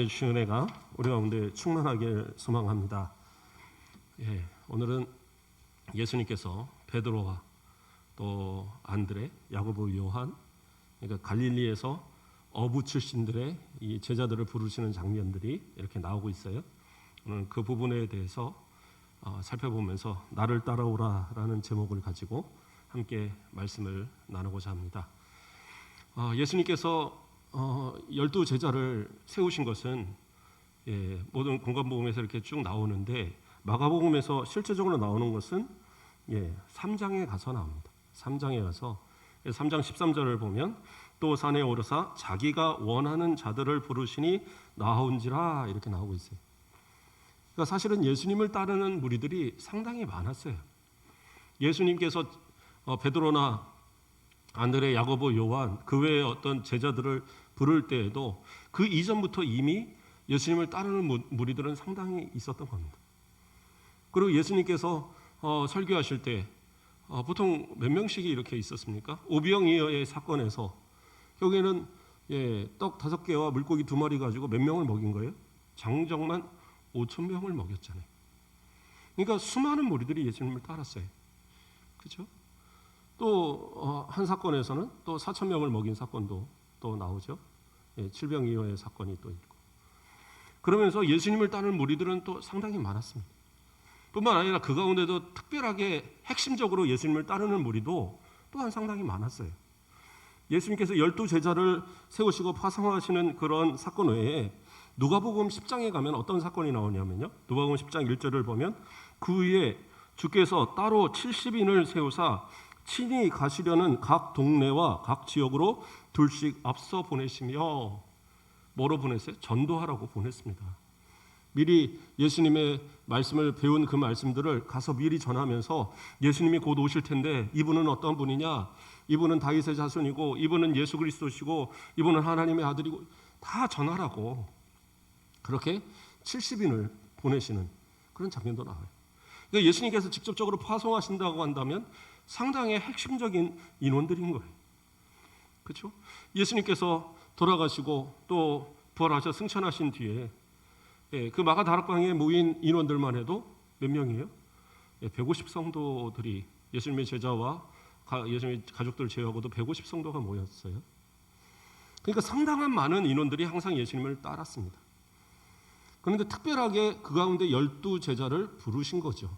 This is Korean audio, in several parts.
주신 은혜가 우리 가운데 충만하길 소망합니다. 오늘은 예수님께서 베드로와 또 안드레, 야고보, 요한, 그러니까 갈릴리에서 어부 출신들의 이 제자들을 부르시는 장면들이 이렇게 나오고 있어요. 오늘 그 부분에 대해서 살펴보면서 나를 따라오라라는 제목을 가지고 함께 말씀을 나누고자 합니다. 예수님께서 12 제자를 세우신 것은 모든 공관복음에서 이렇게 쭉 나오는데 마가복음에서 실제적으로 나오는 것은 3장에 가서 나옵니다. 3장에 가서 3장 13절을 보면 또 산에 오르사 자기가 원하는 자들을 부르시니 나온지라 이렇게 나오고 있어요. 그러니까 사실은 예수님을 따르는 무리들이 상당히 많았어요. 예수님께서 베드로나 안드레, 야고보, 요한 그 외에 어떤 제자들을 부를 때에도 그 이전부터 이미 예수님을 따르는 무리들은 상당히 있었던 겁니다. 그리고 예수님께서 설교하실 때 보통 몇 명씩이 이렇게 있었습니까? 오병이어의 사건에서 결국에는 떡 5개와 물고기 2마리 가지고 몇 명을 먹인 거예요? 장정만 5,000명을 먹였잖아요. 그러니까 수많은 무리들이 예수님을 따랐어요. 그렇죠? 또 한 사건에서는 또 4,000명을 먹인 사건도 또 나오죠. 칠병이어의 사건이 또 있고. 그러면서 예수님을 따르는 무리들은 또 상당히 많았습니다. 뿐만 아니라 그 가운데도 특별하게 핵심적으로 예수님을 따르는 무리도 또한 상당히 많았어요. 예수님께서 12 제자를 세우시고 파송하시는 그런 사건 외에 누가복음 10장에 가면 어떤 사건이 나오냐면요. 누가복음 10장 1절을 보면 그 위에 주께서 따로 70인을 세우사 친히 가시려는 각 동네와 각 지역으로 둘씩 앞서 보내시며 뭐로 보냈어요? 전도하라고 보냈습니다. 미리 예수님의 말씀을 배운 그 말씀들을 가서 미리 전하면서 예수님이 곧 오실 텐데 이분은 어떤 분이냐? 이분은 다윗의 자손이고 이분은 예수 그리스도시고 이분은 하나님의 아들이고 다 전하라고 그렇게 70인을 보내시는 그런 장면도 나와요. 그러니까 예수님께서 직접적으로 파송하신다고 한다면 상당히 핵심적인 인원들인 거예요. 그렇죠? 예수님께서 돌아가시고 또 부활하셔 승천하신 뒤에 그 마가 다락방에 모인 인원들만 해도 몇 명이에요? 150 성도들이 예수님의 제자와 예수님의 가족들 제외하고도 150 성도가 모였어요. 그러니까 상당한 많은 인원들이 항상 예수님을 따랐습니다. 그런데 특별하게 그 가운데 12 제자를 부르신 거죠.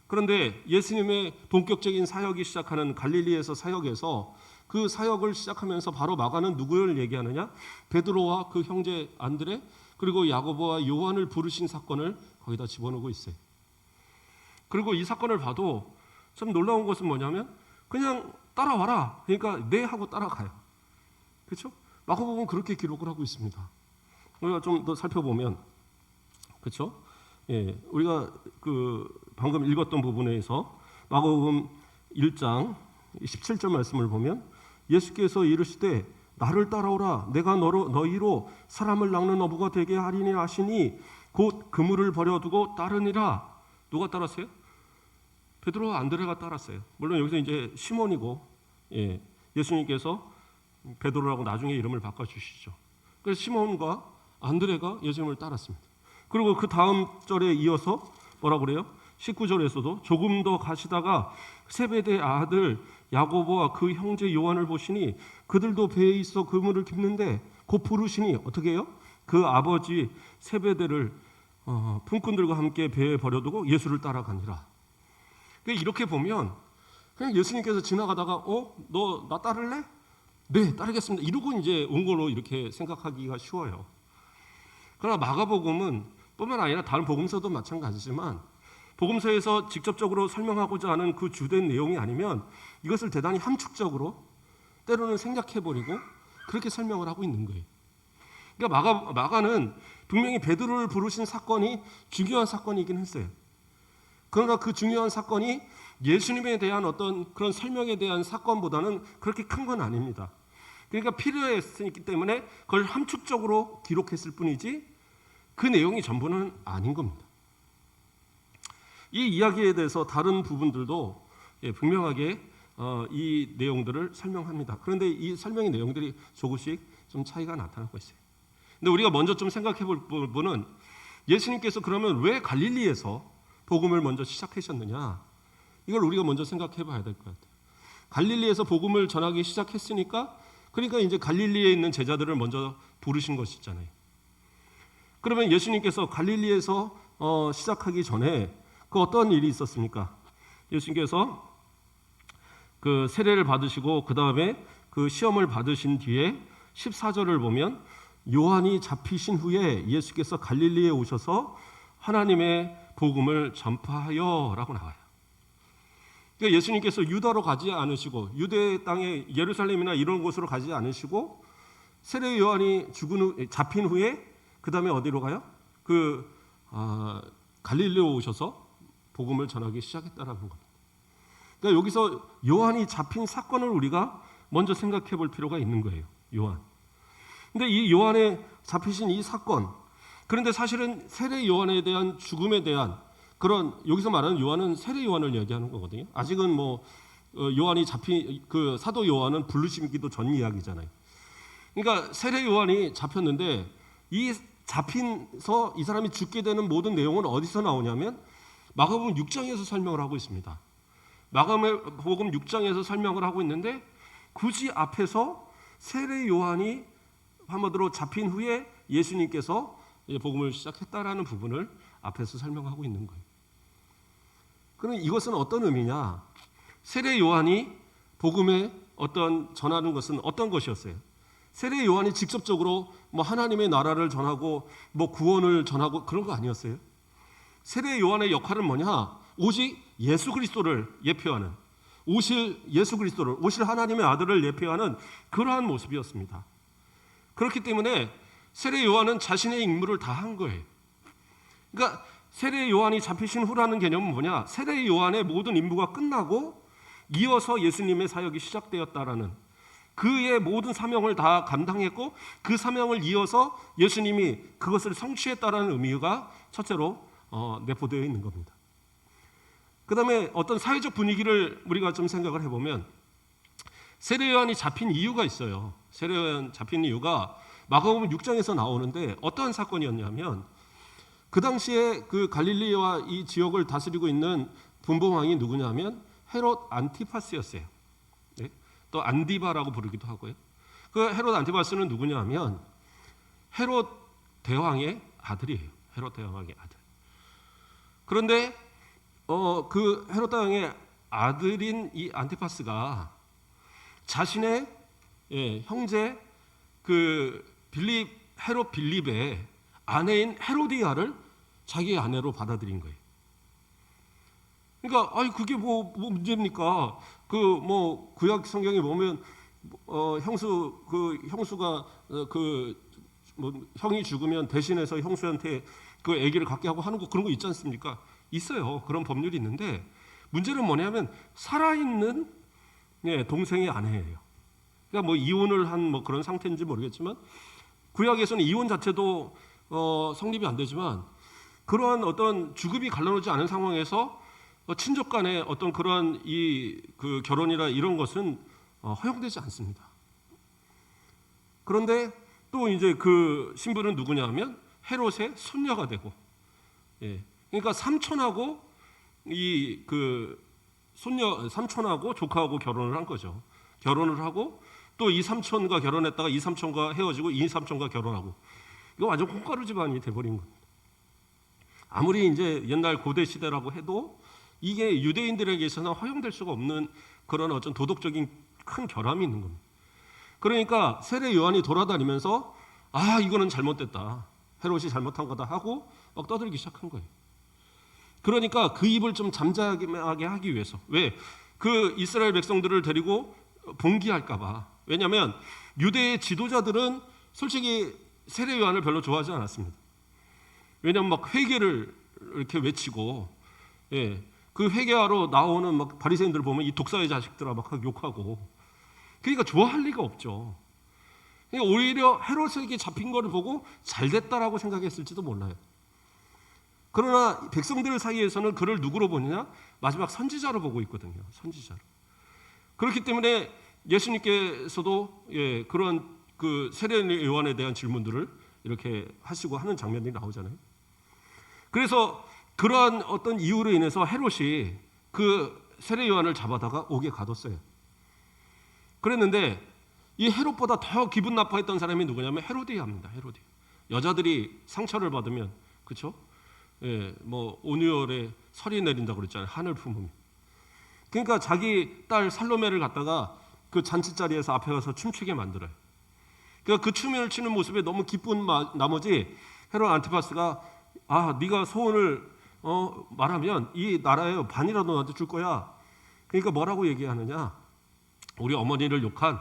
그런데 예수님의 본격적인 사역이 시작하는 갈릴리에서 사역에서 그 사역을 시작하면서 바로 마가는 누구를 얘기하느냐? 베드로와 그 형제 안드레 그리고 야고보와 요한을 부르신 사건을 거기다 집어넣고 있어요. 그리고 이 사건을 봐도 좀 놀라운 것은 뭐냐면 그냥 따라와라. 그러니까 네 하고 따라가요. 그렇죠? 마가복음은 그렇게 기록을 하고 있습니다. 우리가 좀 더 살펴보면 그렇죠? 우리가 방금 읽었던 부분에서 마가복음 1장 17절 말씀을 보면 예수께서 이르시되 나를 따라오라 내가 너희로 사람을 낚는 어부가 되게 하리니 하시니 곧 그물을 버려두고 따르니라. 누가 따랐어요? 베드로와 안드레가 따랐어요. 물론 여기서 이제 시몬이고 예수님께서 베드로라고 나중에 이름을 바꿔주시죠. 그래서 시몬과 안드레가 예수님을 따랐습니다. 그리고 그 다음 절에 이어서 뭐라고 그래요? 19절에서도 조금 더 가시다가 세베대 아들 야고보와 그 형제 요한을 보시니 그들도 배에 있어 그물을 깁는데 곧 부르시니 어떻게 해요? 그 아버지 세베대를 품꾼들과 함께 배에 버려두고 예수를 따라가니라. 이렇게 보면 그냥 예수님께서 지나가다가 너 나 따를래? 네, 따르겠습니다. 이러고 이제 온 걸로 이렇게 생각하기가 쉬워요. 그러나 마가복음은 뿐만 아니라 다른 복음서도 마찬가지지만 복음서에서 직접적으로 설명하고자 하는 그 주된 내용이 아니면 이것을 대단히 함축적으로 때로는 생략해버리고 그렇게 설명을 하고 있는 거예요. 그러니까 마가는 분명히 베드로를 부르신 사건이 중요한 사건이긴 했어요. 그러나 그 중요한 사건이 예수님에 대한 어떤 그런 설명에 대한 사건보다는 그렇게 큰 건 아닙니다. 그러니까 필요했기 때문에 그걸 함축적으로 기록했을 뿐이지 그 내용이 전부는 아닌 겁니다. 이 이야기에 대해서 다른 부분들도 분명하게 이 내용들을 설명합니다. 그런데 이 설명의 내용들이 조금씩 좀 차이가 나타나고 있어요. 근데 우리가 먼저 좀 생각해 볼 부분은 예수님께서 그러면 왜 갈릴리에서 복음을 먼저 시작하셨느냐? 이걸 우리가 먼저 생각해 봐야 될 것 같아요. 갈릴리에서 복음을 전하기 시작했으니까 그러니까 이제 갈릴리에 있는 제자들을 먼저 부르신 것이잖아요. 그러면 예수님께서 갈릴리에서 시작하기 전에 그 어떤 일이 있었습니까? 예수님께서 그 세례를 받으시고 그 다음에 그 시험을 받으신 뒤에 14절을 보면 요한이 잡히신 후에 예수께서 갈릴리에 오셔서 하나님의 복음을 전파하여라고 나와요. 그러니까 예수님께서 유다로 가지 않으시고 유대 땅에 예루살렘이나 이런 곳으로 가지 않으시고 세례 요한이 잡힌 후에 그 다음에 어디로 가요? 갈릴리로 오셔서 복음을 전하기 시작했다라는 겁니다. 그러니까 여기서 요한이 잡힌 사건을 우리가 먼저 생각해 볼 필요가 있는 거예요. 요한. 근데 이 요한의 잡히신 이 사건, 그런데 사실은 세례 요한에 대한 죽음에 대한 그런 여기서 말하는 요한은 세례 요한을 얘기하는 거거든요. 아직은 요한이 잡힌 그 사도 요한은 부르심기도 전 이야기잖아요. 그러니까 세례 요한이 잡혔는데 이 잡힌서 이 사람이 죽게 되는 모든 내용은 어디서 나오냐면 마가복음 6장에서 설명을 하고 있습니다. 마가복음 6장에서 설명을 하고 있는데 굳이 앞에서 세례 요한이 한마디로 잡힌 후에 예수님께서 복음을 시작했다라는 부분을 앞에서 설명하고 있는 거예요. 그럼 이것은 어떤 의미냐? 세례 요한이 복음에 전하는 것은 어떤 것이었어요? 세례 요한이 직접적으로 하나님의 나라를 전하고 구원을 전하고 그런 거 아니었어요? 세례 요한의 역할은 뭐냐? 오직 예수 그리스도를 예표하는, 오실 예수 그리스도를, 오실 하나님의 아들을 예표하는 그러한 모습이었습니다. 그렇기 때문에 세례 요한은 자신의 임무를 다 한 거예요. 그러니까 세례 요한이 잡히신 후라는 개념은 뭐냐? 세례 요한의 모든 임무가 끝나고 이어서 예수님의 사역이 시작되었다라는, 그의 모든 사명을 다 감당했고 그 사명을 이어서 예수님이 그것을 성취했다라는 의미가 첫째로 내포되어 있는 겁니다. 그 다음에 어떤 사회적 분위기를 우리가 좀 생각을 해보면 세례 요한이 잡힌 이유가 있어요. 세례 요한 잡힌 이유가 마가복음 6장에서 나오는데 어떠한 사건이었냐면 그 당시에 그 갈릴리와 이 지역을 다스리고 있는 분봉왕이 누구냐면 헤롯 안티파스였어요. 네? 또 안디바라고 부르기도 하고요. 그 헤롯 안티파스는 누구냐면 헤롯 대왕의 아들이에요. 헤롯 대왕의 아들. 그런데 그 헤롯 대왕의 아들인 이 안티파스가 자신의 형제 헤롯 빌립의 아내인 헤로디아를 자기의 아내로 받아들인 거예요. 그러니까 그게 뭐 문제입니까? 구약 성경에 보면 형수가 형이 죽으면 대신해서 형수한테 그 아기를 갖게 하고 하는 거 그런 거 있지 않습니까? 있어요. 그런 법률이 있는데 문제는 뭐냐면 살아있는 동생의 아내예요. 그러니까 이혼을 한 그런 상태인지 모르겠지만 구약에서는 이혼 자체도 성립이 안 되지만 그러한 어떤 주급이 갈라놓지 않은 상황에서 친족 간의 어떤 그러한 그 결혼이나 이런 것은 허용되지 않습니다. 그런데 또 이제 그 신부는 누구냐면 헤롯의 손녀가 되고, 그러니까 삼촌하고 삼촌하고 조카하고 결혼을 한 거죠. 결혼을 하고 또 이 삼촌과 결혼했다가 이 삼촌과 헤어지고 이 삼촌과 결혼하고, 이거 완전 콩가루 집안이 돼버린 겁니다. 아무리 이제 옛날 고대 시대라고 해도 이게 유대인들에게서는 허용될 수가 없는 그런 어떤 도덕적인 큰 결함이 있는 겁니다. 그러니까 세례 요한이 돌아다니면서 이거는 잘못됐다, 헤롯이 잘못한 거다 하고 막 떠들기 시작한 거예요. 그러니까 그 입을 좀 잠잠하게 하기 위해서, 왜? 그 이스라엘 백성들을 데리고 봉기할까 봐. 왜냐하면 유대의 지도자들은 솔직히 세례 요한을 별로 좋아하지 않았습니다. 왜냐하면 막 회개를 이렇게 외치고, 그 회개하러 나오는 막 바리새인들 보면 이 독사의 자식들아 막 욕하고, 그러니까 좋아할 리가 없죠. 그러니까 오히려 헤롯에게 잡힌 거를 보고 잘됐다라고 생각했을지도 몰라요. 그러나 백성들 사이에서는 그를 누구로 보느냐? 마지막 선지자로 보고 있거든요. 선지자로. 그렇기 때문에 예수님께서도 그런 그 세례 요한에 대한 질문들을 이렇게 하시고 하는 장면들이 나오잖아요. 그래서 그러한 어떤 이유로 인해서 헤롯이 그 세례 요한을 잡아다가 옥에 가뒀어요. 그랬는데 이 헤롯보다 더 기분 나빠했던 사람이 누구냐면 헤로디아입니다. 헤로디아. 여자들이 상처를 받으면, 그렇죠? 예, 뭐 온유월에 설이 내린다고 그랬잖아요. 하늘 품으면. 그러니까 자기 딸 살로메를 갖다가 그 잔치 자리에서 앞에 가서 춤추게 만들어요. 그러니까 그 춤을 추는 모습에 너무 기쁜 나머지 헤롯 안티파스가 네가 소원을 말하면 이 나라의 반이라도 너한테 줄 거야. 그러니까 뭐라고 얘기하느냐? 우리 어머니를 욕한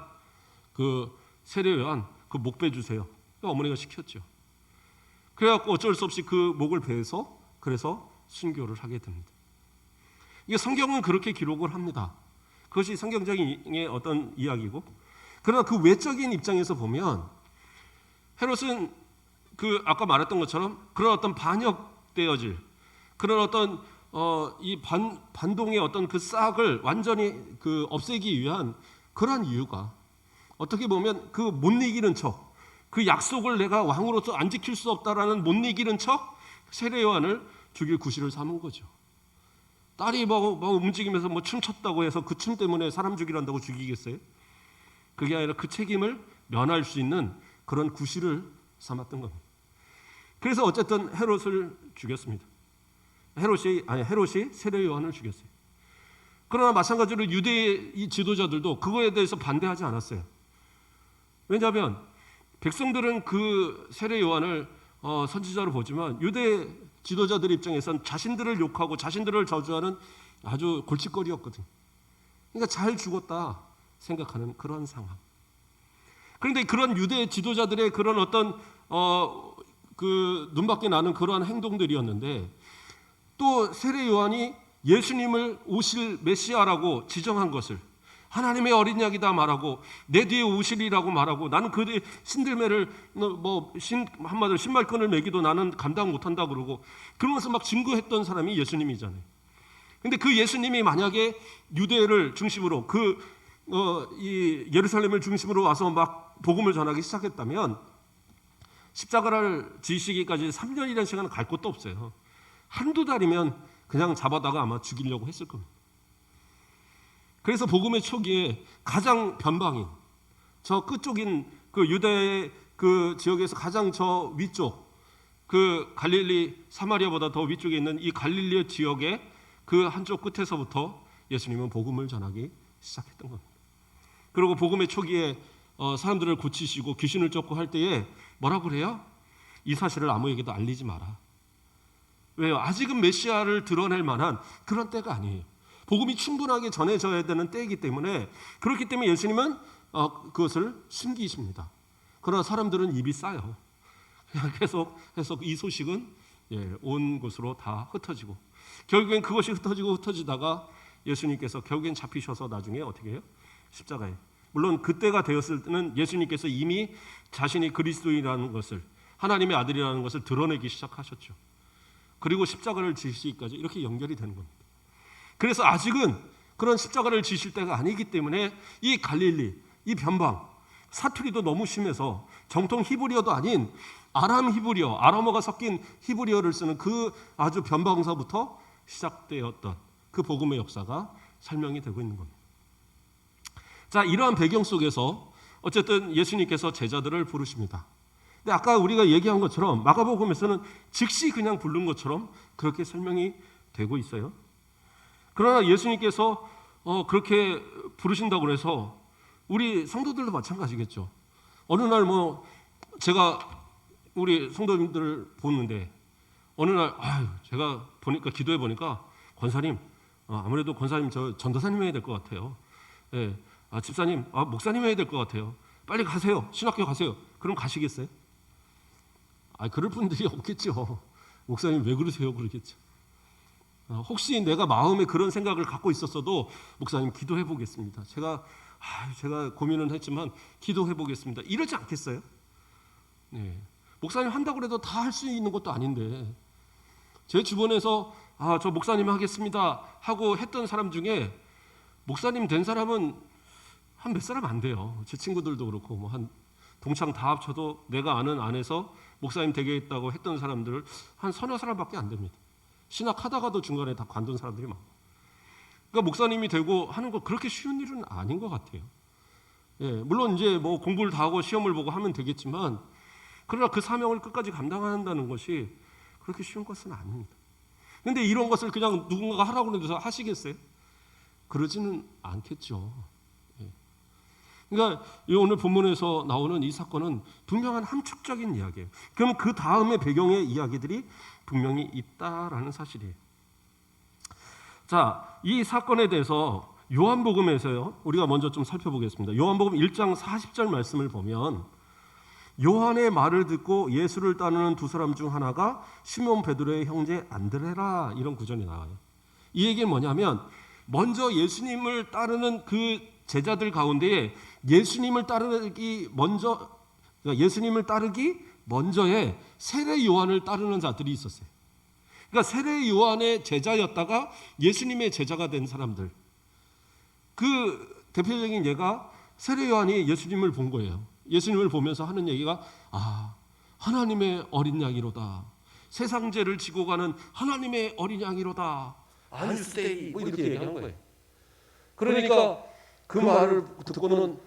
그 세례 요한 그 목배 주세요. 그러니까 어머니가 시켰죠. 그래갖고 어쩔 수 없이 그 목을 베서 그래서 순교를 하게 됩니다. 이게 성경은 그렇게 기록을 합니다. 그것이 성경적인 어떤 이야기고, 그러나 그 외적인 입장에서 보면 헤롯은 그 아까 말했던 것처럼 그런 어떤 반역되어질 그런 어떤 이 반동의 어떤 그 싹을 완전히 그 없애기 위한 그러한 이유가 어떻게 보면 그 못 이기는 척, 그 약속을 내가 왕으로서 안 지킬 수 없다라는 못 이기는 척 세례 요한을 죽일 구실을 삼은 거죠. 딸이 뭐 움직이면서 뭐 춤췄다고 해서 그 춤 때문에 사람 죽이란다고 죽이겠어요? 그게 아니라 그 책임을 면할 수 있는 그런 구실을 삼았던 겁니다. 그래서 어쨌든 헤롯을 죽였습니다. 헤롯이 세례 요한을 죽였어요. 그러나 마찬가지로 유대의 이 지도자들도 그거에 대해서 반대하지 않았어요. 왜냐하면 백성들은 그 세례 요한을 선지자로 보지만 유대 지도자들 입장에선 자신들을 욕하고 자신들을 저주하는 아주 골칫거리였거든요. 그러니까 잘 죽었다 생각하는 그런 상황. 그런데 그런 유대 지도자들의 그런 어떤 그 눈밖에 나는 그러한 행동들이었는데, 또 세례 요한이 예수님을 오실 메시아라고 지정한 것을 하나님의 어린 양이다 말하고 내 뒤에 오시리라고 말하고 나는 그의 신들매를 한마디로 신발끈을 매기도 나는 감당 못한다 그러고 그러면서 막 증거했던 사람이 예수님이잖아요. 근데 그 예수님이 만약에 유대를 중심으로 이 예루살렘을 중심으로 와서 막 복음을 전하기 시작했다면 십자가를 지시기까지 3년이라는 시간은 갈 곳도 없어요. 한두 달이면 그냥 잡아다가 아마 죽이려고 했을 겁니다. 그래서 복음의 초기에 가장 변방인 저 끝쪽인 그 유대의 그 지역에서 가장 저 위쪽 그 갈릴리 사마리아보다 더 위쪽에 있는 이 갈릴리 지역의 그 한쪽 끝에서부터 예수님은 복음을 전하기 시작했던 겁니다. 그리고 복음의 초기에 사람들을 고치시고 귀신을 쫓고 할 때에 뭐라고 그래요? 이 사실을 아무에게도 알리지 마라. 왜요? 아직은 메시아를 드러낼 만한 그런 때가 아니에요. 복음이 충분하게 전해져야 되는 때이기 때문에, 그렇기 때문에 예수님은 그것을 숨기십니다. 그러나 사람들은 입이 싸요. 계속 이 소식은 온 곳으로 다 흩어지고 결국엔 그것이 흩어지다가 예수님께서 결국엔 잡히셔서 나중에 어떻게 해요? 십자가에. 물론 그때가 되었을 때는 예수님께서 이미 자신이 그리스도이라는 것을, 하나님의 아들이라는 것을 드러내기 시작하셨죠. 그리고 십자가를 지시기까지 이렇게 연결이 되는 겁니다. 그래서 아직은 그런 십자가를 지실 때가 아니기 때문에 이 갈릴리, 이 변방, 사투리도 너무 심해서 정통 히브리어도 아닌 아람 히브리어, 아람어가 섞인 히브리어를 쓰는 그 아주 변방서부터 시작되었던 그 복음의 역사가 설명이 되고 있는 겁니다. 자, 이러한 배경 속에서 어쨌든 예수님께서 제자들을 부르십니다. 근데 아까 우리가 얘기한 것처럼 마가복음에서는 즉시 그냥 부른 것처럼 그렇게 설명이 되고 있어요. 그러나 예수님께서 그렇게 부르신다고 해서 우리 성도들도 마찬가지겠죠. 어느 날 제가 우리 성도님들을 보는데 어느 날 제가 보니까 기도해 보니까 권사님, 아무래도 권사님 저 전도사님 해야 될 것 같아요. 예, 집사님, 목사님 해야 될 것 같아요. 빨리 가세요. 신학교 가세요. 그럼 가시겠어요? 그럴 분들이 없겠죠. 목사님 왜 그러세요? 그러겠죠. 혹시 내가 마음에 그런 생각을 갖고 있었어도 목사님 기도해 보겠습니다. 제가 고민은 했지만 기도해 보겠습니다. 이러지 않겠어요? 네. 목사님 한다고 해도 다 할 수 있는 것도 아닌데 제 주변에서 저 목사님 하겠습니다 하고 했던 사람 중에 목사님 된 사람은 한 몇 사람 안 돼요. 제 친구들도 그렇고 한 동창 다 합쳐도 내가 아는 안에서 목사님 되겠다고 했던 사람들 한 서너 사람밖에 안 됩니다. 신학하다가도 중간에 다 관둔 사람들이 많고. 그러니까 목사님이 되고 하는 거 그렇게 쉬운 일은 아닌 것 같아요. 예, 물론 이제 뭐 공부를 다 하고 시험을 보고 하면 되겠지만, 그러나 그 사명을 끝까지 감당한다는 것이 그렇게 쉬운 것은 아닙니다. 근데 이런 것을 그냥 누군가가 하라고 해서 하시겠어요? 그러지는 않겠죠. 예. 그러니까 오늘 본문에서 나오는 이 사건은 분명한 함축적인 이야기예요. 그럼 그 다음에 배경의 이야기들이 분명히 있다라는 사실이에요. 자, 이 사건에 대해서 요한복음에서요, 우리가 먼저 좀 살펴보겠습니다. 요한복음 1장 40절 말씀을 보면 요한의 말을 듣고 예수를 따르는 두 사람 중 하나가 시몬 베드로의 형제 안드레라, 이런 구절이 나와요. 이 얘기는 뭐냐면 먼저 예수님을 따르는 그 제자들 가운데에 예수님을 따르기 먼저의 세례 요한을 따르는 자들이 있었어요. 그러니까 세례 요한의 제자였다가 예수님의 제자가 된 사람들. 그 대표적인 예가 세례 요한이 예수님을 본 거예요. 예수님을 보면서 하는 얘기가 하나님의 어린 양이로다. 세상 죄를 지고 가는 하나님의 어린 양이로다. 안스테이 뭐 이렇게 얘기하는 거예요. 그러니까 그 말을 듣고는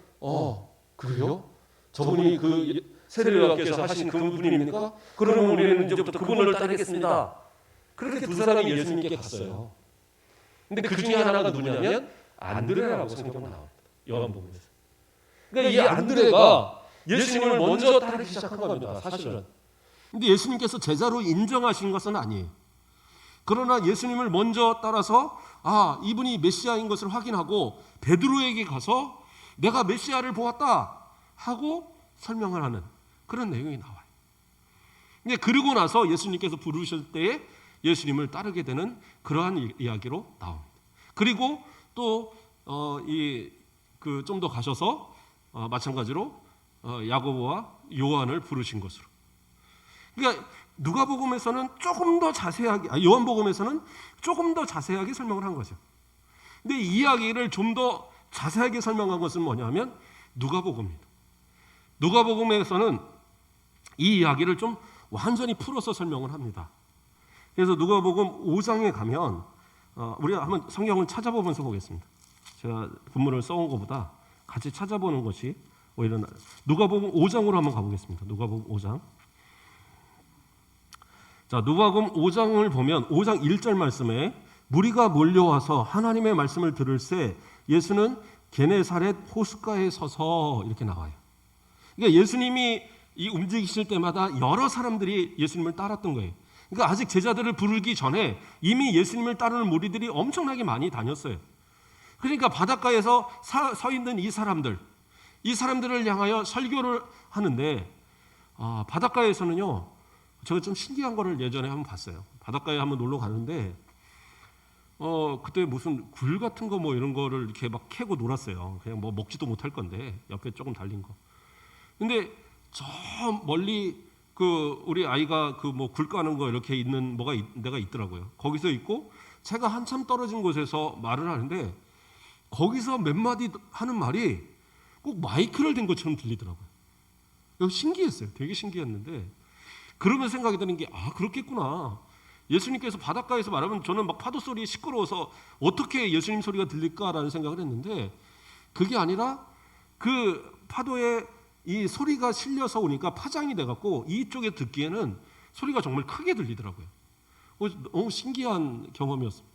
그래요? 저분이 그 세례요한께서 하신 그분입니까? 그러면 우리는 이제부터 그분을 따르겠습니다. 그렇게 두 사람이 예수님께 갔어요. 근데 그 중에 하나가 누구냐면 안드레라고 성경은 나옵니다. 요한복음에서. 그러니까 이 안드레가 예수님을 먼저 따르기 시작한 겁니다. 사실은. 근데 예수님께서 제자로 인정하신 것은 아니에요. 그러나 예수님을 먼저 따라서 이분이 메시아인 것을 확인하고 베드로에게 가서 내가 메시아를 보았다 하고 설명을 하는 그런 내용이 나와요. 근데 그러고 나서 예수님께서 부르실 때에 예수님을 따르게 되는 그러한 이야기로 나옵니다. 그리고 또 좀 더 가셔서 마찬가지로 야고보와 요한을 부르신 것으로. 그러니까 누가복음에서는 조금 더 자세하게, 요한복음에서는 조금 더 자세하게 설명을 한 거죠. 근데 이 이야기를 좀 더 자세하게 설명한 것은 뭐냐면 누가복음입니다. 누가복음에서는 이 이야기를 좀 완전히 풀어서 설명을 합니다. 그래서 누가복음 5장에 가면 우리가 한번 성경을 찾아보면서 보겠습니다. 제가 본문을 써온 것보다 같이 찾아보는 것이 오히려 나아요. 누가복음 5장으로 한번 가보겠습니다. 누가복음 5장. 자, 누가복음 5장을 보면 5장 1절 말씀에 무리가 몰려와서 하나님의 말씀을 들을새 예수는 게네사렛 호숫가에 서서 이렇게 나와요. 그러니까 예수님이 이 움직이실 때마다 여러 사람들이 예수님을 따랐던 거예요. 그러니까 아직 제자들을 부르기 전에 이미 예수님을 따르는 무리들이 엄청나게 많이 다녔어요. 그러니까 바닷가에서 서 있는 이 사람들을 향하여 설교를 하는데 바닷가에서는요, 제가 좀 신기한 거를 예전에 한번 봤어요. 바닷가에 한번 놀러 가는데 그때 무슨 굴 같은 거 뭐 이런 거를 이렇게 막 캐고 놀았어요. 그냥 뭐 먹지도 못할 건데 옆에 조금 달린 거. 근데 저 멀리 우리 아이가 뭐 굴 까는 거 이렇게 있는 데가 있더라고요. 거기서 있고 제가 한참 떨어진 곳에서 말을 하는데 거기서 몇 마디 하는 말이 꼭 마이크를 댄 것처럼 들리더라고요. 신기했어요. 되게 신기했는데 그러면 생각이 드는 게 그렇겠구나. 예수님께서 바닷가에서 말하면 저는 막 파도 소리에 시끄러워서 어떻게 예수님 소리가 들릴까라는 생각을 했는데 그게 아니라 그 파도에 이 소리가 실려서 오니까 파장이 돼갖고 이쪽에 듣기에는 소리가 정말 크게 들리더라고요. 너무 신기한 경험이었습니다.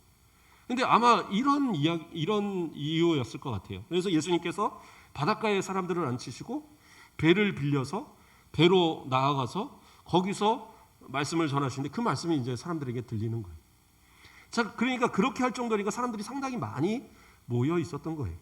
근데 아마 이런 이유였을 것 같아요. 그래서 예수님께서 바닷가에 사람들을 앉히시고 배를 빌려서 배로 나아가서 거기서 말씀을 전하시는데 그 말씀이 이제 사람들에게 들리는 거예요. 자, 그러니까 그렇게 할 정도니까 사람들이 상당히 많이 모여 있었던 거예요.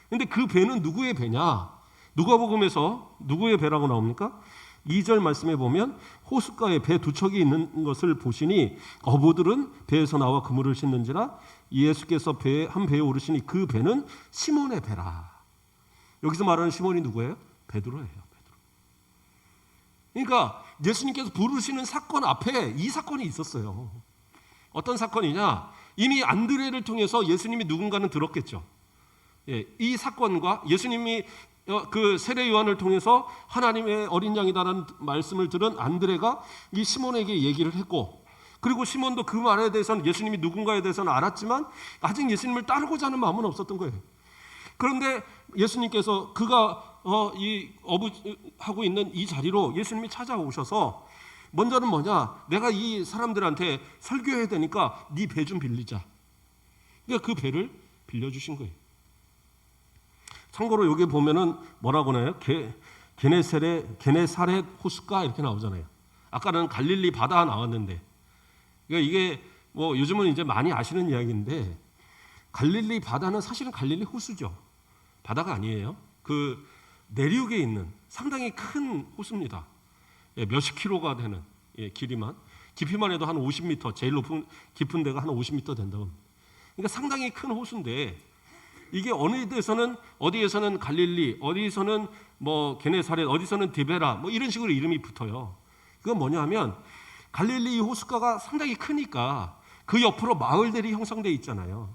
근데 그 배는 누구의 배냐? 누가복음에서 누구의 배라고 나옵니까? 2절 말씀에 보면 호숫가에 배 두 척이 있는 것을 보시니 어부들은 배에서 나와 그물을 씻는지라 예수께서 한 배에 오르시니 그 배는 시몬의 배라. 여기서 말하는 시몬이 누구예요? 베드로예요. 베드로. 그러니까 예수님께서 부르시는 사건 앞에 이 사건이 있었어요. 어떤 사건이냐? 이미 안드레를 통해서 예수님이 누군가는 들었겠죠. 이 사건과 예수님이 그 세례 요한을 통해서 하나님의 어린 양이다라는 말씀을 들은 안드레가 이 시몬에게 얘기를 했고, 그리고 시몬도 그 말에 대해서는 예수님이 누군가에 대해서는 알았지만 아직 예수님을 따르고자 하는 마음은 없었던 거예요. 그런데 예수님께서 그가 이 어부하고 있는 이 자리로 예수님이 찾아오셔서 먼저는 뭐냐, 내가 이 사람들한테 설교해야 되니까 네 배 좀 빌리자. 그러니까 그 배를 빌려주신 거예요. 참고로 여기 보면은 뭐라고 나요? 게네사렛 호숫가 이렇게 나오잖아요. 아까는 갈릴리 바다 나왔는데, 그러니까 이게 뭐 요즘은 이제 많이 아시는 이야기인데, 갈릴리 바다는 사실은 갈릴리 호수죠. 바다가 아니에요. 그 내륙에 있는 상당히 큰 호수입니다. 몇십 킬로가 되는 길이만, 깊이만 해도 한 50m, 제일 높은 깊은 데가 한 50m 된다고 합니다. 그러니까 상당히 큰 호수인데, 이게 어느 데서는 어디에서는 갈릴리, 어디서는 뭐 게네사렛, 어디서는 디베라, 뭐 이런 식으로 이름이 붙어요. 그건 뭐냐면 갈릴리 호숫가가 상당히 크니까 그 옆으로 마을들이 형성돼 있잖아요.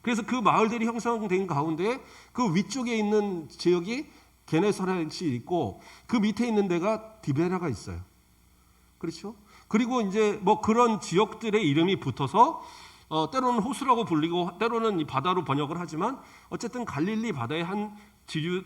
그래서 그 마을들이 형성된 가운데 그 위쪽에 있는 지역이 게네사렛이 있고, 그 밑에 있는 데가 디베라가 있어요. 그렇죠? 그리고 이제 뭐 그런 지역들의 이름이 붙어서 때로는 호수라고 불리고 때로는 이 바다로 번역을 하지만, 어쨌든 갈릴리 바다의 한 지류,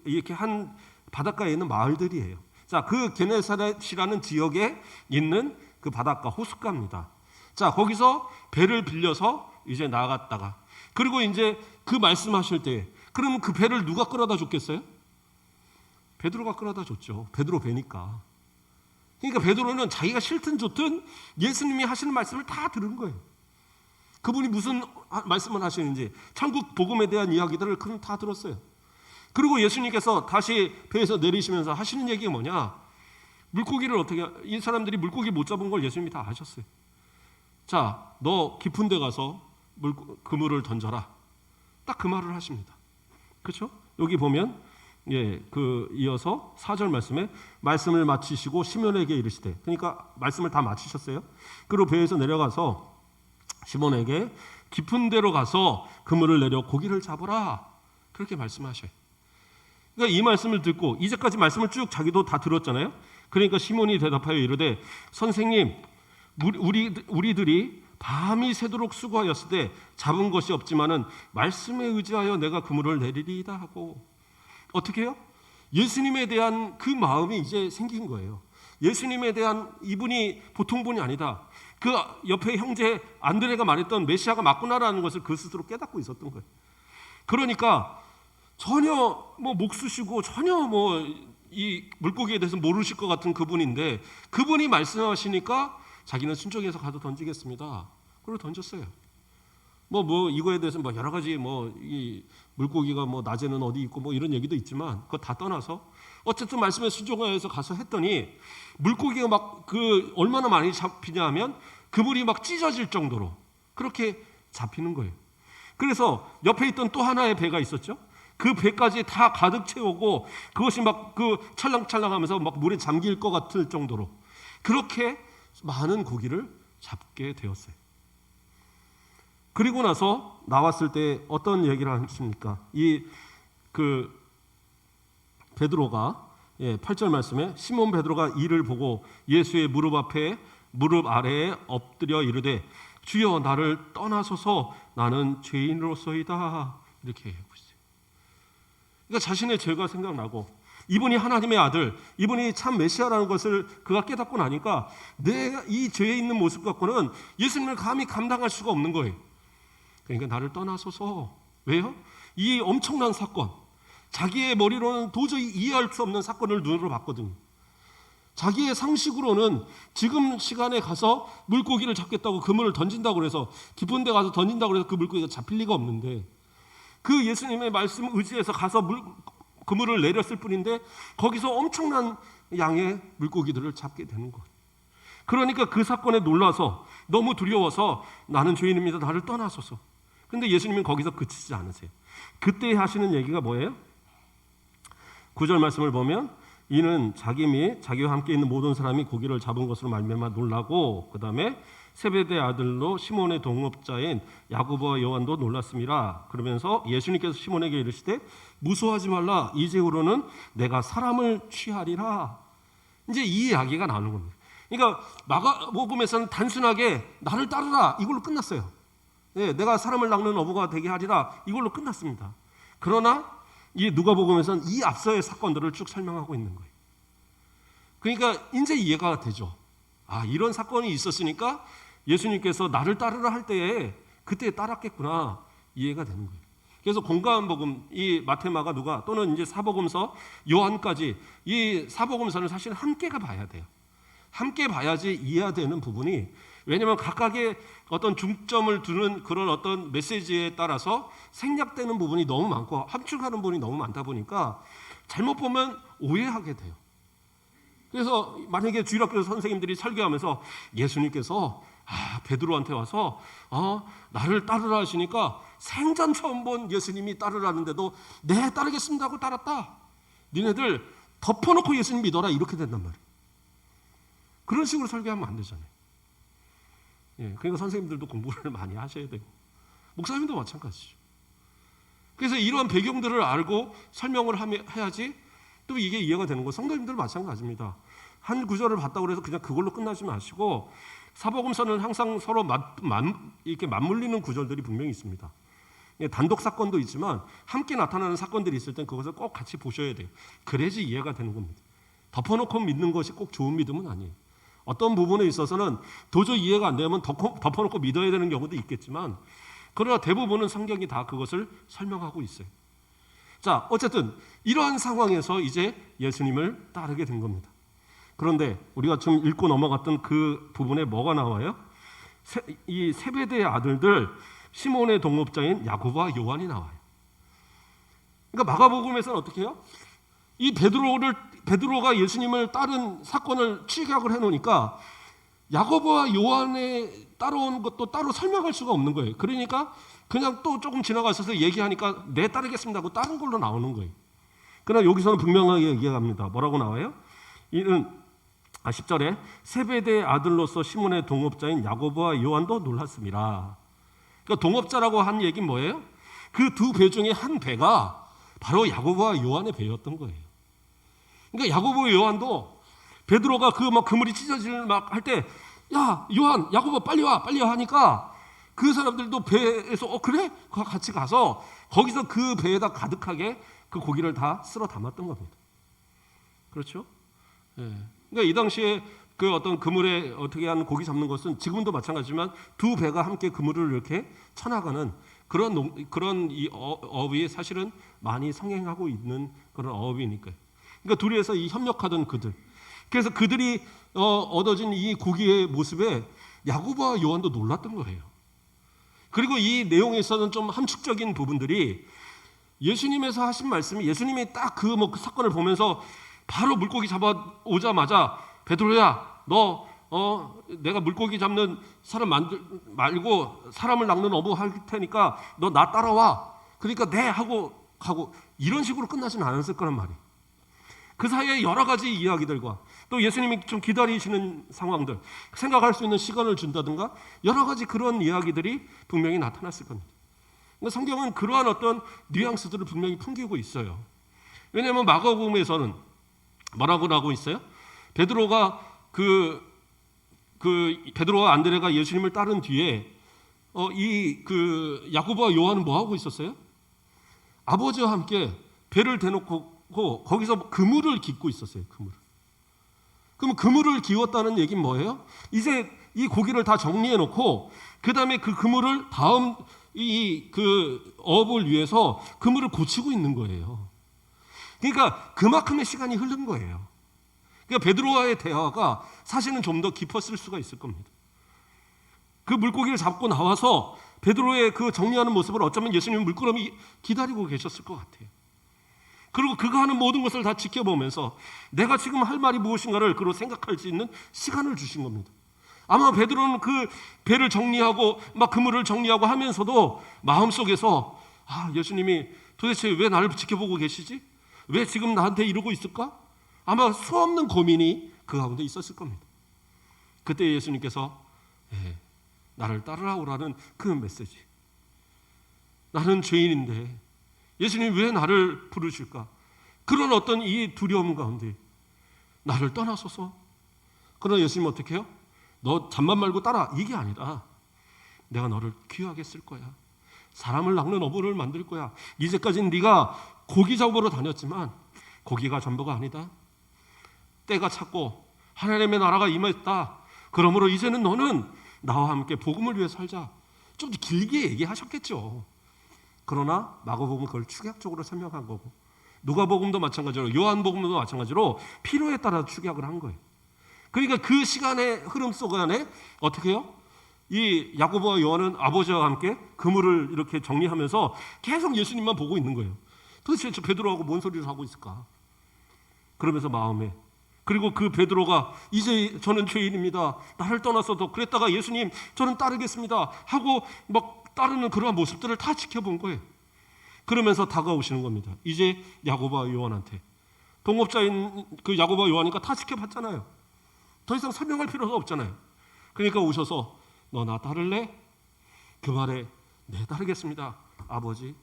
이렇게 한 바닷가에 있는 마을들이에요. 자, 그 게네사렛이라는 지역에 있는 그 바닷가 호숫가입니다. 자, 거기서 배를 빌려서 이제 나갔다가, 그리고 이제 그 말씀하실 때, 그러면 그 배를 누가 끌어다 줬겠어요? 베드로가 끌어다 줬죠. 베드로 배니까. 그러니까 베드로는 자기가 싫든 좋든 예수님이 하시는 말씀을 다 들은 거예요. 그분이 무슨 말씀을 하시는지, 천국 복음에 대한 이야기들을 그는 다 들었어요. 그리고 예수님께서 다시 배에서 내리시면서 하시는 얘기가 뭐냐, 물고기를 어떻게, 이 사람들이 물고기 못 잡은 걸 예수님이 다 아셨어요. 자, 너 깊은 데 가서 그물을 던져라. 딱 그 말을 하십니다. 그렇죠? 여기 보면 이어서 4절 말씀에 말씀을 마치시고 시몬에게 이르시되, 그러니까 말씀을 다 마치셨어요. 그리고 배에서 내려가서 시몬에게 깊은 데로 가서 그물을 내려 고기를 잡으라, 그렇게 말씀하셔요. 그러니까 이 말씀을 듣고, 이제까지 말씀을 쭉 자기도 다 들었잖아요. 그러니까 시몬이 대답하여 이르되, 선생님, 우리들이 밤이 새도록 수고하였을 때 잡은 것이 없지만은 말씀에 의지하여 내가 그물을 내리리이다 하고. 어떻게 해요? 예수님에 대한 그 마음이 이제 생긴 거예요. 예수님에 대한, 이분이 보통 분이 아니다, 그 옆에 형제 안드레가 말했던 메시아가 맞구나라는 것을 그 스스로 깨닫고 있었던 거예요. 그러니까 전혀 뭐 목수시고 전혀 뭐 이 물고기에 대해서 모르실 것 같은 그분인데, 그분이 말씀하시니까 자기는 순종해서 가서 던지겠습니다. 그리고 던졌어요. 뭐 이거에 대해서 뭐 여러 가지 이 물고기가 뭐 낮에는 어디 있고 뭐 이런 얘기도 있지만, 그거 다 떠나서 어쨌든 말씀에 순종해서 가서 했더니 물고기가 막 얼마나 많이 잡히냐 하면 그물이 막 찢어질 정도로 그렇게 잡히는 거예요. 그래서 옆에 있던 또 하나의 배가 있었죠. 그 배까지 다 가득 채우고 그것이 막 찰랑찰랑하면서 막 물에 잠길 것 같을 정도로 그렇게 많은 고기를 잡게 되었어요. 그리고 나서 나왔을 때 어떤 얘기를 하십니까? 베드로가 8절 말씀에 시몬 베드로가 이를 보고 예수의 무릎 아래에 엎드려 이르되, 주여 나를 떠나소서, 나는 죄인으로서이다, 이렇게 하고 있어요. 그러니까 자신의 죄가 생각나고, 이분이 하나님의 아들, 이분이 참 메시아라는 것을 그가 깨닫고 나니까 내가 이 죄에 있는 모습 갖고는 예수님을 감히 감당할 수가 없는 거예요. 그러니까 나를 떠나소서. 왜요? 이 엄청난 사건, 자기의 머리로는 도저히 이해할 수 없는 사건을 눈으로 봤거든요. 자기의 상식으로는 지금 시간에 가서 물고기를 잡겠다고 그물을 던진다고 해서, 깊은 데 가서 던진다고 해서 그 물고기가 잡힐 리가 없는데, 그 예수님의 말씀 의지해서 가서 그물을 내렸을 뿐인데 거기서 엄청난 양의 물고기들을 잡게 되는 거예요. 그러니까 그 사건에 놀라서 너무 두려워서 나는 죄인입니다, 나를 떠나소서. 근데 예수님은 거기서 그치지 않으세요. 그때 하시는 얘기가 뭐예요? 9절 말씀을 보면 이는 자기 및 자기와 함께 있는 모든 사람이 고기를 잡은 것으로 말미암아 놀라고, 그 다음에 세베대 아들로 시몬의 동업자인 야고보와 요한도 놀랐습니다. 그러면서 예수님께서 시몬에게 이르시되 무서워하지 말라, 이제후로는 내가 사람을 취하리라. 이제 이 이야기가 나오는 겁니다. 그러니까 마가복음에서는 단순하게 나를 따르라 이걸로 끝났어요. 네, 내가 사람을 낚는 어부가 되게 하리라 이걸로 끝났습니다. 그러나 이 누가복음에서는 이 앞서의 사건들을 쭉 설명하고 있는 거예요. 그러니까 이제 이해가 되죠. 이런 사건이 있었으니까 예수님께서 나를 따르라 할 때에 그때 따랐겠구나, 이해가 되는 거예요. 그래서 공관복음, 이 마태, 마가, 누가 또는 이제 사복음서, 요한까지 이 사복음서는 사실 함께 봐야 돼요. 함께 봐야지 이해가 되는 부분이, 왜냐하면 각각의 어떤 중점을 두는 그런 어떤 메시지에 따라서 생략되는 부분이 너무 많고 함축하는 부분이 너무 많다 보니까 잘못 보면 오해하게 돼요. 그래서 만약에 주일학교 선생님들이 설교하면서 예수님께서 베드로한테 와서 나를 따르라 하시니까 생전 처음 본 예수님이 따르라는데도 네 따르겠습니다 하고 따랐다, 니네들 덮어놓고 예수님 믿어라, 이렇게 된단 말이에요. 그런 식으로 설교하면 안 되잖아요. 그러니까 선생님들도 공부를 많이 하셔야 되고 목사님도 마찬가지죠. 그래서 이러한 배경들을 알고 설명을 해야지 또 이게 이해가 되는 거. 성도님들 마찬가지입니다. 한 구절을 봤다고 해서 그냥 그걸로 끝나지 마시고 사복음서는 항상 서로 이렇게 맞물리는 구절들이 분명히 있습니다. 단독 사건도 있지만 함께 나타나는 사건들이 있을 땐 그것을 꼭 같이 보셔야 돼요. 그래야지 이해가 되는 겁니다. 덮어놓고 믿는 것이 꼭 좋은 믿음은 아니에요. 어떤 부분에 있어서는 도저히 이해가 안 되면 덮어놓고 믿어야 되는 경우도 있겠지만, 그러나 대부분은 성경이 다 그것을 설명하고 있어요. 자, 어쨌든 이러한 상황에서 이제 예수님을 따르게 된 겁니다. 그런데 우리가 좀 읽고 넘어갔던 그 부분에 뭐가 나와요? 이 세베대의 아들들 시몬의 동업자인 야고보와 요한이 나와요. 그러니까 마가복음에서는 어떻게 해요? 이 베드로가 예수님을 따른 사건을 취약을 해놓으니까 야고보와 요한에 따라온 것도 따로 설명할 수가 없는 거예요. 그러니까 그냥 또 조금 지나가셔서 얘기하니까 네 따르겠습니다 하고 다른 걸로 나오는 거예요. 그러나 여기서는 분명하게 얘기합니다. 뭐라고 나와요? 이는 10절에 세베대의 아들로서 시몬의 동업자인 야고보와 요한도 놀랐습니다. 그러니까 동업자라고 한 얘기는 뭐예요? 그 두 배 중에 한 배가 바로 야고보와 요한의 배였던 거예요. 그러니까 야고보 요한도 베드로가 그물이 찢어질 막 할 때, 야 요한, 야고보 빨리 와 하니까 그 사람들도 배에서 그래? 같이 가서 거기서 그 배에다 가득하게 그 고기를 다 쓸어 담았던 겁니다. 그렇죠? 그러니까 이 당시에 그 어떤 그물에 어떻게 하는 고기 잡는 것은 지금도 마찬가지지만 두 배가 함께 그물을 이렇게 쳐나가는 그런 이 어업이 사실은 많이 성행하고 있는 그런 어업이니까요. 그러니까 둘이서 이 협력하던 그들. 그래서 그들이 얻어진 이 고기의 모습에 야고보와 요한도 놀랐던 거예요. 그리고 이 내용에서는 좀 함축적인 부분들이 예수님에서 하신 말씀이, 예수님이 딱 그 사건을 보면서 바로 물고기 잡아오자마자 베드로야, 너 내가 물고기 잡는 사람 말고 사람을 낚는 어부 할 테니까 너 나 따라와. 그러니까 네 하고 가고, 이런 식으로 끝나지는 않았을 거란 말이에요. 그 사이에 여러 가지 이야기들과 또 예수님이 좀 기다리시는 상황들, 생각할 수 있는 시간을 준다든가 여러 가지 그런 이야기들이 분명히 나타났을 겁니다. 성경은 그러한 어떤 뉘앙스들을 분명히 풍기고 있어요. 왜냐하면 마가복음에서는 뭐라고 하고 있어요? 베드로가 베드로와 안드레가 예수님을 따른 뒤에 야고보와 요한은 뭐 하고 있었어요? 아버지와 함께 배를 대놓고 거기서 그물을 깃고 있었어요. 그럼 그물을 기웠다는 얘기는 뭐예요? 이제 이 고기를 다 정리해 놓고 그 다음에 그 그물을 다음 그 어업을 위해서 그물을 고치고 있는 거예요. 그러니까 그만큼의 시간이 흐른 거예요. 그러니까 베드로와의 대화가 사실은 좀 더 깊었을 수가 있을 겁니다. 그 물고기를 잡고 나와서 베드로의 그 정리하는 모습을 어쩌면 예수님 물끄러미 기다리고 계셨을 것 같아요. 그리고 그가 하는 모든 것을 다 지켜보면서 내가 지금 할 말이 무엇인가를 그로 생각할 수 있는 시간을 주신 겁니다. 아마 베드로는 그 배를 정리하고 막 그물을 정리하고 하면서도 마음속에서 예수님이 도대체 왜 나를 지켜보고 계시지? 왜 지금 나한테 이러고 있을까? 아마 수없는 고민이 그 가운데 있었을 겁니다. 그때 예수님께서 나를 따르라고라는 그 메시지. 나는 죄인인데 예수님 왜 나를 부르실까? 그런 어떤 이 두려움 가운데 나를 떠나소서. 그러나 예수님은 어떻게 해요? 너 잠만 말고 따라. 이게 아니라 내가 너를 귀하게 쓸 거야. 사람을 낚는 어부를 만들 거야. 이제까지는 네가 고기 잡으러 다녔지만 고기가 전부가 아니다. 때가 찼고 하나님의 나라가 임했다. 그러므로 이제는 너는 나와 함께 복음을 위해 살자. 좀 길게 얘기하셨겠죠. 그러나 마가복음은 그걸 축약적으로 설명한 거고, 누가복음도 마찬가지로, 요한복음도 마찬가지로 필요에 따라 축약을 한 거예요. 그러니까 그 시간의 흐름 속 안에 어떻게 해요? 이 야고보와 요한은 아버지와 함께 그물을 이렇게 정리하면서 계속 예수님만 보고 있는 거예요. 도대체 저 베드로하고 뭔 소리를 하고 있을까? 그러면서 마음에, 그리고 그 베드로가 이제 저는 죄인입니다. 나를 떠나서도 그랬다가 예수님 저는 따르겠습니다 하고 막 따르는 그러한 모습들을 다 지켜본 거예요. 그러면서 다가오시는 겁니다. 이제 야고보와 요한한테, 동업자인 그 야고보와 요한이니까 다 지켜봤잖아요. 더 이상 설명할 필요가 없잖아요. 그러니까 오셔서 너 나 따를래? 그 말에 네 따르겠습니다 아버지.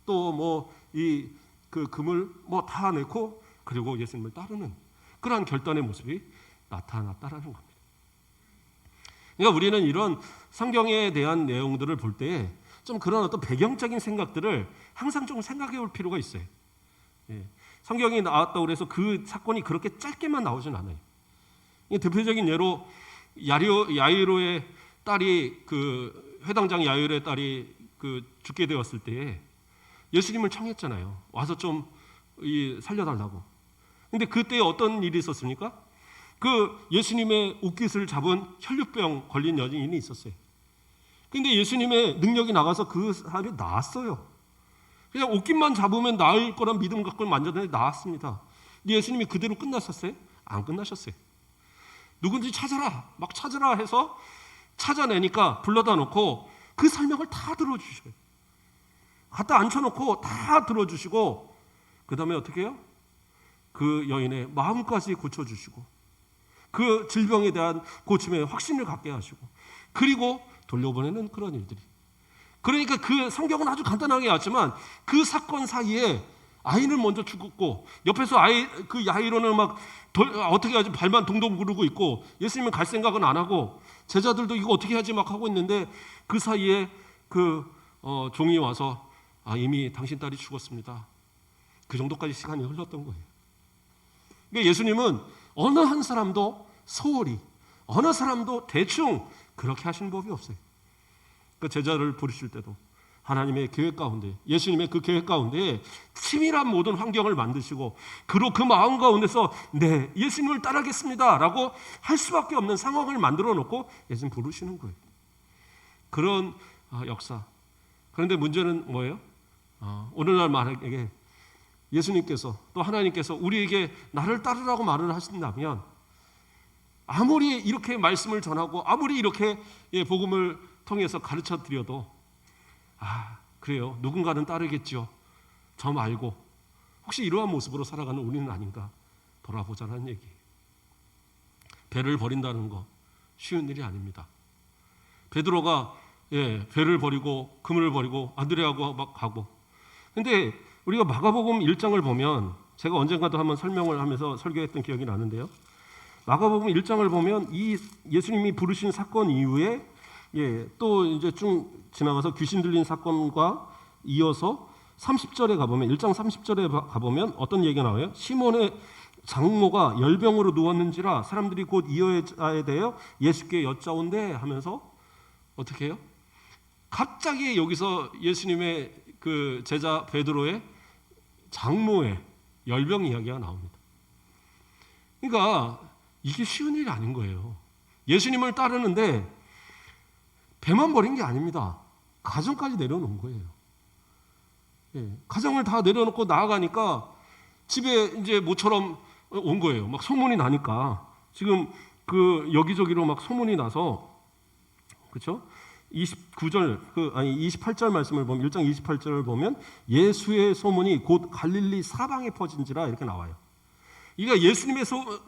또 뭐 이 그 금을 뭐 다 내고 그리고 예수님을 따르는 그러한 결단의 모습이 나타났다라는 겁니다. 그러니까 우리는 이런 성경에 대한 내용들을 볼 때 좀 그런 어떤 배경적인 생각들을 항상 좀 생각해 볼 필요가 있어요. 성경이 나왔다고 해서 그 사건이 그렇게 짧게만 나오진 않아요. 대표적인 예로 야이로의 딸이, 그 회당장 야이로의 딸이 그 죽게 되었을 때 예수님을 청했잖아요. 와서 좀 살려달라고. 근데 그때 어떤 일이 있었습니까? 그 예수님의 옷깃을 잡은 혈류병 걸린 여인이 있었어요. 근데 예수님의 능력이 나가서 그 사람이 나았어요. 그냥 옷깃만 잡으면 나을 거란 믿음 갖고 만졌는데 나았습니다. 근데 예수님이 그대로 끝나셨어요? 안 끝나셨어요. 누군지 찾아라, 막 찾아라 해서 찾아내니까 불러다 놓고 그 설명을 다 들어주셔요. 갖다 앉혀놓고 다 들어주시고, 그 다음에 어떻게 해요? 그 여인의 마음까지 고쳐주시고, 그 질병에 대한 고침에 확신을 갖게 하시고, 그리고 돌려보내는 그런 일들이. 그러니까 그 성경은 아주 간단하게 왔지만 그 사건 사이에 아이는 먼저 죽었고, 옆에서 그 야이로는 막 어떻게 하지 발만 동동 구르고 있고, 예수님은 갈 생각은 안 하고, 제자들도 이거 어떻게 하지 막 하고 있는데, 그 사이에 그 종이 와서 이미 당신 딸이 죽었습니다. 그 정도까지 시간이 흘렀던 거예요. 그러니까 예수님은 어느 한 사람도 소홀히, 어느 사람도 대충 그렇게 하시는 법이 없어요. 그 제자를 부르실 때도 하나님의 계획 가운데, 예수님의 그 계획 가운데 치밀한 모든 환경을 만드시고, 그 마음 가운데서 네, 예수님을 따르겠습니다 라고 할 수밖에 없는 상황을 만들어 놓고 예수님 부르시는 거예요. 그런 역사. 그런데 문제는 뭐예요? 오늘날 만약에 예수님께서, 또 하나님께서 우리에게 나를 따르라고 말을 하신다면, 아무리 이렇게 말씀을 전하고 아무리 이렇게 복음을 통해서 가르쳐 드려도 그래요, 누군가는 따르겠죠, 저 말고, 혹시 이러한 모습으로 살아가는 우리는 아닌가 돌아보자는 얘기예요. 배를 버린다는 거 쉬운 일이 아닙니다. 베드로가 배를 버리고 그물을 버리고 안드레하고 막 가고. 근데 우리가 마가복음 1장을 보면, 제가 언젠가도 한번 설명을 하면서 설교했던 기억이 나는데요, 마가복음 1장을 보면 이 예수님이 부르신 사건 이후에 또 이제 쭉 지나가서 귀신 들린 사건과 이어서 30절에 가보면, 1장 30절에 가보면 어떤 얘기가 나와요? 시몬의 장모가 열병으로 누웠는지라 사람들이 곧 이 여자에 대하여 예수께 여짜온대 하면서 어떻게 해요? 갑자기 여기서 예수님의 그 제자 베드로의 장모의 열병 이야기가 나옵니다. 그러니까 이게 쉬운 일이 아닌 거예요. 예수님을 따르는데 배만 버린 게 아닙니다. 가정까지 내려놓은 거예요. 가정을 다 내려놓고 나아가니까 집에 이제 모처럼 온 거예요. 막 소문이 나니까 지금 그 여기저기로 막 소문이 나서, 그렇죠? 28절 말씀을 보면, 1장 28절을 보면 예수의 소문이 곧 갈릴리 사방에 퍼진지라 이렇게 나와요. 그러니까 예수님에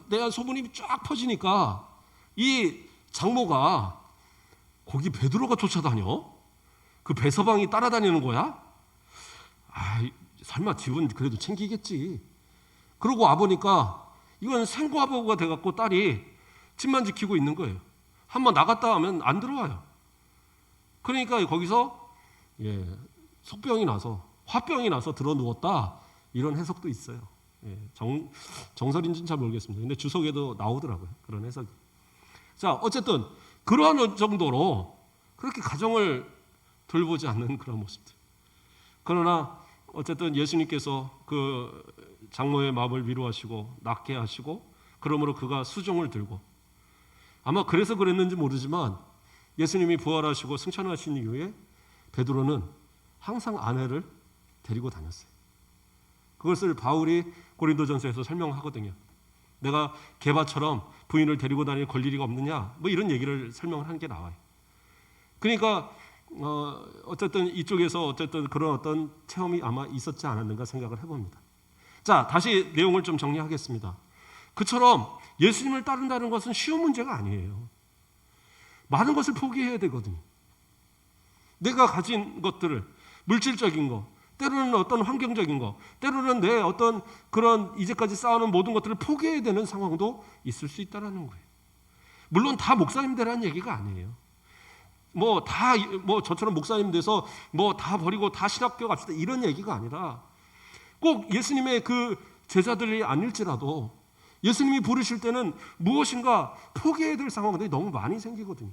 대한 소문이 쫙 퍼지니까 이 장모가 거기 베드로가 쫓아다녀? 그 배서방이 따라다니는 거야? 설마 집은 그래도 챙기겠지. 그러고 와보니까 이건 생과부가 돼갖고 딸이 집만 지키고 있는 거예요. 한번 나갔다 하면 안 들어와요. 그러니까 거기서 속병이 나서 화병이 나서 들어 누웠다, 이런 해석도 있어요. 정설인지는 잘 모르겠습니다. 근데 주석에도 나오더라고요, 그런 해석이. 자, 어쨌든 그러한 정도로 그렇게 가정을 돌보지 않는 그런 모습들. 그러나 어쨌든 예수님께서 그 장모의 마음을 위로하시고 낫게 하시고, 그러므로 그가 수종을 들고, 아마 그래서 그랬는지 모르지만 예수님이 부활하시고 승천하신 이후에 베드로는 항상 아내를 데리고 다녔어요. 그것을 바울이 고린도전서에서 설명하거든요. 내가 게바처럼 부인을 데리고 다닐 권리가 없느냐, 뭐 이런 얘기를 설명을 하는 게 나와요. 그러니까 어쨌든 이쪽에서 어쨌든 그런 어떤 체험이 아마 있었지 않았는가 생각을 해봅니다. 자, 다시 내용을 좀 정리하겠습니다. 그처럼 예수님을 따른다는 것은 쉬운 문제가 아니에요. 많은 것을 포기해야 되거든요. 내가 가진 것들을, 물질적인 거, 때로는 어떤 환경적인 거, 때로는 내 어떤 그런 이제까지 쌓아놓은 모든 것들을 포기해야 되는 상황도 있을 수 있다는 거예요. 물론 다 목사님 되라는 얘기가 아니에요. 저처럼 목사님 돼서 다 버리고 다 신학교 갑시다, 이런 얘기가 아니라, 꼭 예수님의 그 제자들이 아닐지라도 예수님이 부르실 때는 무엇인가 포기해야 될 상황들이 너무 많이 생기거든요.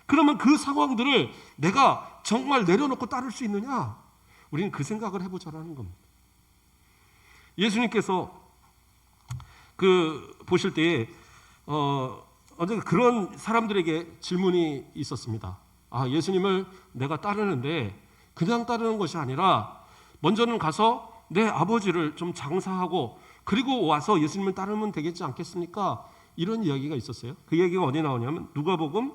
그러면 그 상황들을 내가 정말 내려놓고 따를 수 있느냐? 우리는 그 생각을 해보자라는 겁니다. 예수님께서 보실 때에 언젠가 그런 사람들에게 질문이 있었습니다. 예수님을 내가 따르는데 그냥 따르는 것이 아니라 먼저는 가서 내 아버지를 좀 장사하고 그리고 와서 예수님을 따르면 되겠지 않겠습니까? 이런 이야기가 있었어요. 그 얘기가 어디 나오냐면 누가복음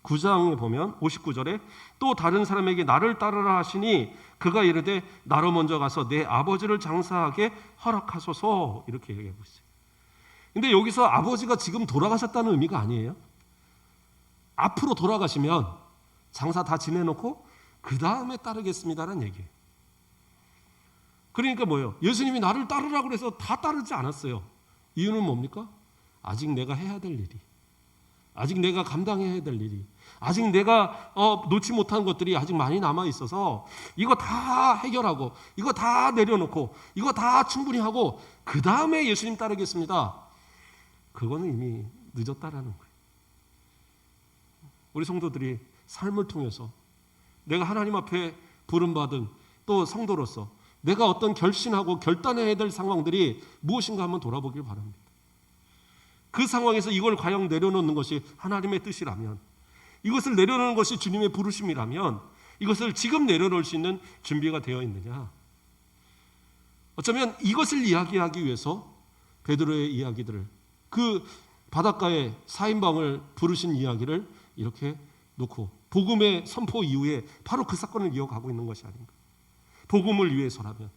9장에 보면 59절에 또 다른 사람에게 나를 따르라 하시니 그가 이르되 나로 먼저 가서 내 아버지를 장사하게 허락하소서, 이렇게 얘기하고 있어요. 근데 여기서 아버지가 지금 돌아가셨다는 의미가 아니에요. 앞으로 돌아가시면 장사 다 지내놓고 그 다음에 따르겠습니다라는 얘기예요. 그러니까 뭐예요? 예수님이 나를 따르라고 해서 다 따르지 않았어요. 이유는 뭡니까? 아직 내가 해야 될 일이, 아직 내가 감당해야 될 일이, 아직 내가 놓지 못한 것들이 아직 많이 남아 있어서 이거 다 해결하고 이거 다 내려놓고 이거 다 충분히 하고 그 다음에 예수님 따르겠습니다. 그거는 이미 늦었다라는 거예요. 우리 성도들이 삶을 통해서 내가 하나님 앞에 부름받은 또 성도로서 내가 어떤 결심하고 결단해야 될 상황들이 무엇인가 한번 돌아보길 바랍니다. 그 상황에서 이걸 과연 내려놓는 것이 하나님의 뜻이라면, 이것을 내려놓는 것이 주님의 부르심이라면 이것을 지금 내려놓을 수 있는 준비가 되어 있느냐. 어쩌면 이것을 이야기하기 위해서 베드로의 이야기들을, 그 바닷가에 4인방을 부르신 이야기를 이렇게 놓고 복음의 선포 이후에 바로 그 사건을 이어가고 있는 것이 아닌가. 복음을 위해서라면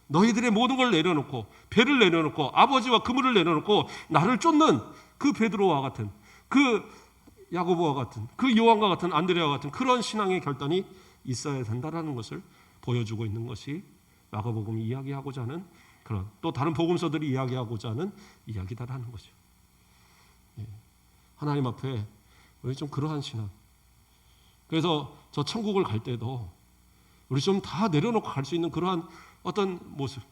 너희들의 모든 걸 내려놓고, 배를 내려놓고 아버지와 그물을 내려놓고 나를 쫓는 그 베드로와 같은, 그 야고보와 같은, 그 요한과 같은, 안드레와 같은 그런 신앙의 결단이 있어야 된다라는 것을 보여주고 있는 것이 마가복음이 이야기하고자 하는, 그런 또 다른 복음서들이 이야기하고자 하는 이야기다라는 거죠. 하나님 앞에 우리 좀 그러한 신앙. 그래서 저 천국을 갈 때도 우리 좀 다 내려놓고 갈 수 있는 그러한 어떤 모습.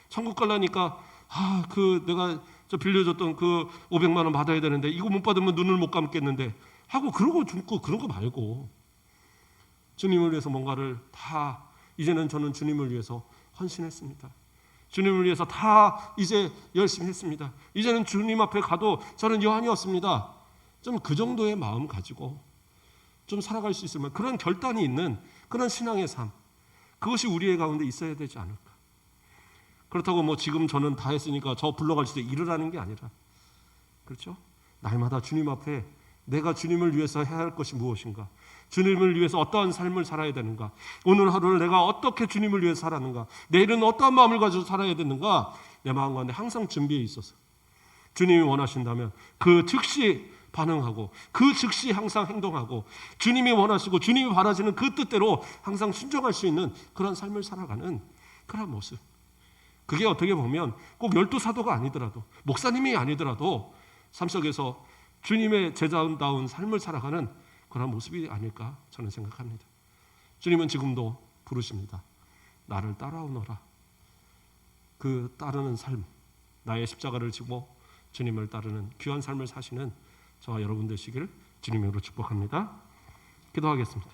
천국 가려니까 내가 저 빌려줬던 그 500만 원 받아야 되는데 이거 못 받으면 눈을 못 감겠는데 하고 그러고 죽고 그런 거 말고, 주님을 위해서 뭔가를 다, 이제는 저는 주님을 위해서 헌신했습니다. 주님을 위해서 다 이제 열심히 했습니다. 이제는 주님 앞에 가도 저는 여한이 없습니다. 좀 그 정도의 마음 가지고 좀 살아갈 수 있으면, 그런 결단이 있는 그런 신앙의 삶, 그것이 우리의 가운데 있어야 되지 않을까. 그렇다고 지금 저는 다 했으니까 저 불러갈 때 이르라는 게 아니라, 그렇죠? 날마다 주님 앞에 내가 주님을 위해서 해야 할 것이 무엇인가, 주님을 위해서 어떠한 삶을 살아야 되는가, 오늘 하루를 내가 어떻게 주님을 위해서 살았는가, 내일은 어떠한 마음을 가지고 살아야 되는가, 내 마음 가운데 항상 준비해 있어서 주님이 원하신다면 그 즉시 반응하고 그 즉시 항상 행동하고 주님이 원하시고 주님이 바라시는 그 뜻대로 항상 순종할 수 있는 그런 삶을 살아가는 그런 모습. 그게 어떻게 보면 꼭 12사도가 아니더라도 목사님이 아니더라도 삶 속에서 주님의 제자다운 삶을 살아가는 그런 모습이 아닐까 저는 생각합니다. 주님은 지금도 부르십니다. 나를 따라오너라. 그 따르는 삶, 나의 십자가를 지고 주님을 따르는 귀한 삶을 사시는 저와 여러분 되시기를 주님으로 축복합니다. 기도하겠습니다.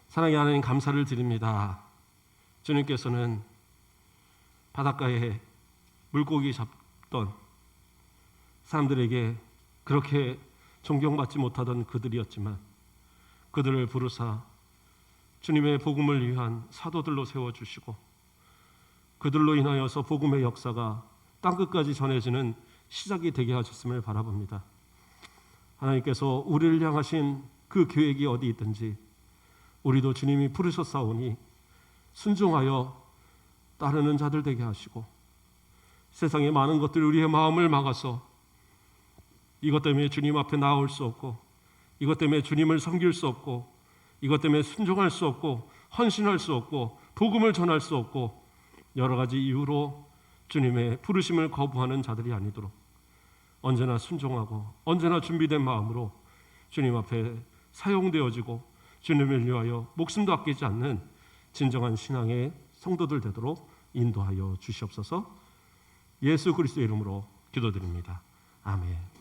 사랑의 하나님, 감사를 드립니다. 주님께서는 바닷가에 물고기 잡던 사람들에게 그렇게 존경받지 못하던 그들이었지만 그들을 부르사 주님의 복음을 위한 사도들로 세워주시고 그들로 인하여서 복음의 역사가 땅끝까지 전해지는 시작이 되게 하셨음을 바라봅니다. 하나님께서 우리를 향하신 그 계획이 어디 있든지 우리도 주님이 부르셨사오니 순종하여 따르는 자들 되게 하시고 세상의 많은 것들이 우리의 마음을 막아서 이것 때문에 주님 앞에 나올 수 없고 이것 때문에 주님을 섬길 수 없고 이것 때문에 순종할 수 없고 헌신할 수 없고 복음을 전할 수 없고 여러 가지 이유로 주님의 부르심을 거부하는 자들이 아니도록 언제나 순종하고 언제나 준비된 마음으로 주님 앞에 사용되어지고 주님을 위하여 목숨도 아끼지 않는 진정한 신앙의 성도들 되도록 인도하여 주시옵소서. 예수 그리스도의 이름으로 기도드립니다. 아멘.